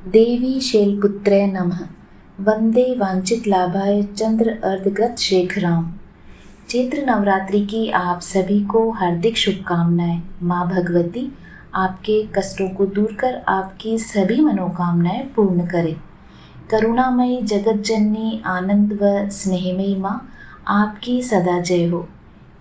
देवी शैलपुत्रे नमः। वंदे वांछित लाभाय चंद्र अर्धगत शेखराम। चैत्र नवरात्रि की आप सभी को हार्दिक शुभकामनाएं। माँ भगवती आपके कष्टों को दूर कर आपकी सभी मनोकामनाएं पूर्ण करे। करुणामयी जगत जननी आनंद व स्नेहमयी माँ आपकी सदा जय हो।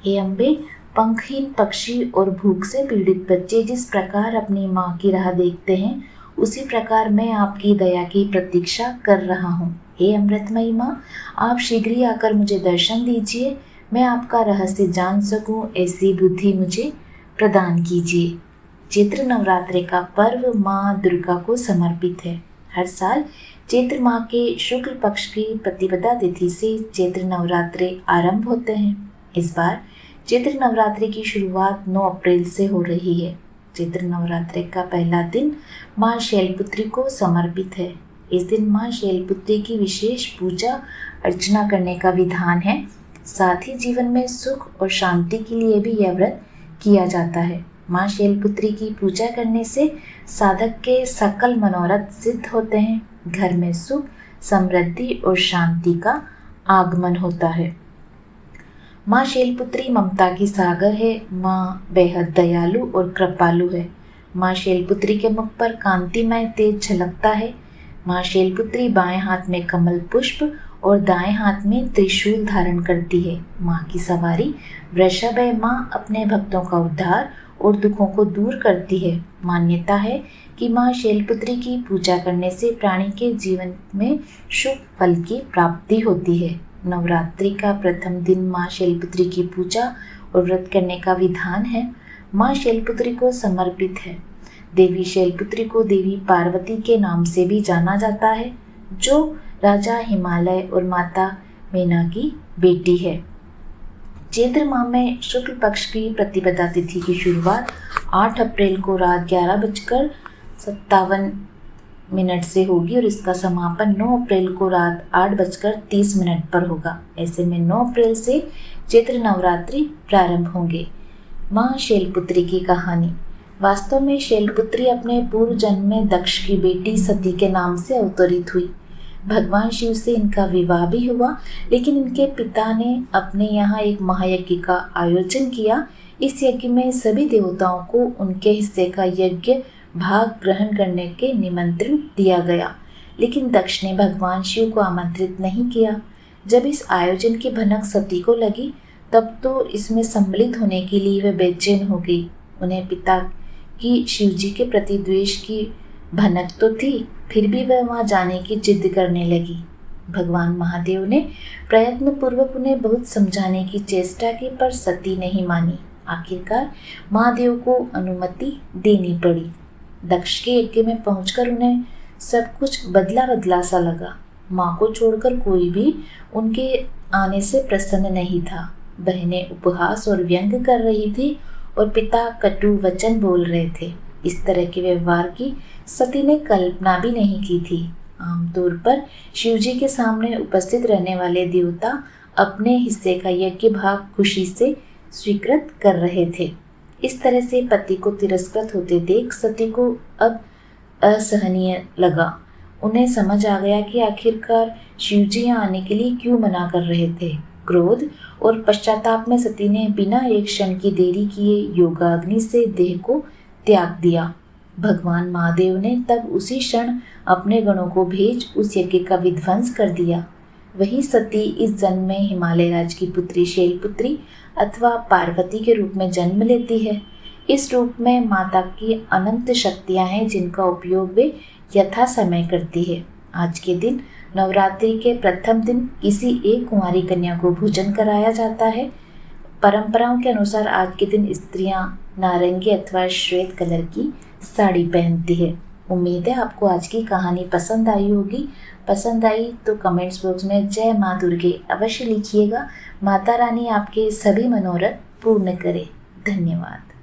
हे अम्बे, पंखहीन पक्षी और भूख से पीड़ित बच्चे जिस प्रकार अपनी माँ की राह देखते हैं, उसी प्रकार मैं आपकी दया की प्रतीक्षा कर रहा हूँ। हे अमृतमयी माँ, आप शीघ्र ही आकर मुझे दर्शन दीजिए, मैं आपका रहस्य जान सकूँ, ऐसी बुद्धि मुझे प्रदान कीजिए। चैत्र नवरात्रि का पर्व माँ दुर्गा को समर्पित है। हर साल चैत्र माह के शुक्ल पक्ष की प्रतिपदा तिथि से चैत्र नवरात्रि आरंभ होते हैं। इस बार चैत्र नवरात्रि की शुरुआत 9 अप्रैल से हो रही है। चैत्र नवरात्रि का पहला दिन माँ शैलपुत्री को समर्पित है। इस दिन माँ शैलपुत्री की विशेष पूजा अर्चना करने का विधान है। साथ ही जीवन में सुख और शांति के लिए भी यह व्रत किया जाता है। माँ शैलपुत्री की पूजा करने से साधक के सकल मनोरथ सिद्ध होते हैं। घर में सुख, समृद्धि और शांति का आगमन होता है। माँ शैलपुत्री ममता की सागर है। माँ बेहद दयालु और कृपालु है। माँ शैलपुत्री के मुख पर कांतिमय तेज झलकता है। माँ शैलपुत्री बाएं हाथ में कमल पुष्प और दाएं हाथ में त्रिशूल धारण करती है। माँ की सवारी वृषभ है। माँ अपने भक्तों का उद्धार और दुखों को दूर करती है। मान्यता है कि माँ शैलपुत्री की पूजा करने से प्राणी के जीवन में शुभ फल की प्राप्ति होती है। नवरात्रि का प्रथम दिन माँ शैलपुत्री की पूजा और व्रत करने का विधान है। माँ शैलपुत्री को समर्पित है। देवी शैलपुत्री को देवी पार्वती के नाम से भी जाना जाता है, जो राजा हिमालय और माता मेना की बेटी है। चैत्र माह में शुक्ल पक्ष की प्रतिपदा तिथि की शुरुआत 8 अप्रैल को रात 11:57 से होगी और इसका समापन 9 अप्रैल को रात 8:30 पर होगा। ऐसे में 9 अप्रैल से चैत्र नवरात्रि प्रारंभ होंगे। माँ शैलपुत्री की कहानी। वास्तव में शैलपुत्री अपने पूर्व जन्म में दक्ष की बेटी सती के नाम से अवतरित हुई। भगवान शिव से इनका विवाह भी हुआ, लेकिन इनके पिता ने अपने यहाँ एक महायज्ञ का आयोजन किया। इस यज्ञ में सभी देवताओं को उनके हिस्से का यज्ञ भाग ग्रहण करने के निमंत्रण दिया गया, लेकिन दक्ष ने भगवान शिव को आमंत्रित नहीं किया। जब इस आयोजन की भनक सती को लगी, तब तो इसमें सम्मिलित होने के लिए वह बेचैन हो गई। उन्हें पिता की शिवजी के प्रति द्वेष की भनक तो थी, फिर भी वह वहाँ जाने की जिद करने लगी। भगवान महादेव ने प्रयत्न पूर्वक उन्हें बहुत समझाने की चेष्टा की, पर सती नहीं मानी। आखिरकार महादेव को अनुमति देनी पड़ी। दक्ष के यज्ञ में पहुंचकर उन्हें सब कुछ बदला बदला सा लगा। माँ को छोड़कर कोई भी उनके आने से प्रसन्न नहीं था। बहनें उपहास और व्यंग कर रही थी और पिता कटु वचन बोल रहे थे। इस तरह के व्यवहार की सती ने कल्पना भी नहीं की थी। आमतौर पर शिवजी के सामने उपस्थित रहने वाले देवता अपने हिस्से का यज्ञ भाग खुशी से स्वीकृत कर रहे थे। इस तरह से पति को तिरस्कृत होते देख सती को अब असहनीय लगा। उन्हें समझ आ गया कि आखिरकार शिवजी यहाँ आने के लिए क्यों मना कर रहे थे। क्रोध और पश्चाताप में सती ने बिना एक क्षण की देरी किए योगाग्नि से देह को त्याग दिया। भगवान महादेव ने तब उसी क्षण अपने गणों को भेज उस यज्ञ का विध्वंस कर दिया। वही सती इस जन्म में हिमालय राज की पुत्री शैलपुत्री अथवा पार्वती के रूप में जन्म लेती है। इस रूप में माता की अनंत शक्तियां हैं, जिनका उपयोग वे यथा समय करती है। आज के दिन नवरात्रि के प्रथम दिन किसी एक कुंवारी कन्या को भोजन कराया जाता है। परंपराओं के अनुसार आज के दिन स्त्रियां नारंगी अथवा श्वेत कलर की साड़ी पहनती है। उम्मीद है आपको आज की कहानी पसंद आई होगी। पसंद आई तो कमेंट्स बॉक्स में जय माँ दुर्गे अवश्य लिखिएगा। माता रानी आपके सभी मनोरथ पूर्ण करे। धन्यवाद।